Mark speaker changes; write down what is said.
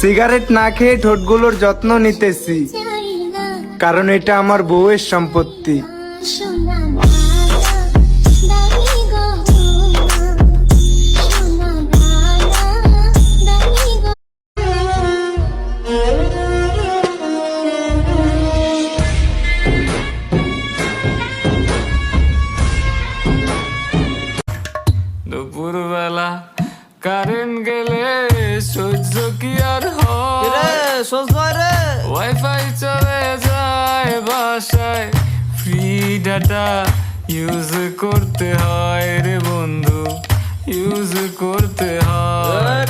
Speaker 1: Cigarette না খেয়ে ঠোঁটগুলোর যত্ন নিতেছি, কারণ এটা আমার বউয়ের সম্পত্তি।
Speaker 2: দুপুরবেলা কারেন্ট গেলে সহ্য কি আর হয়? ওয়াইফাই চলে যায় বাসায়, ফ্রি ডাটা ইউজ করতে হয় রে বন্ধু, ইউজ করতে হয়।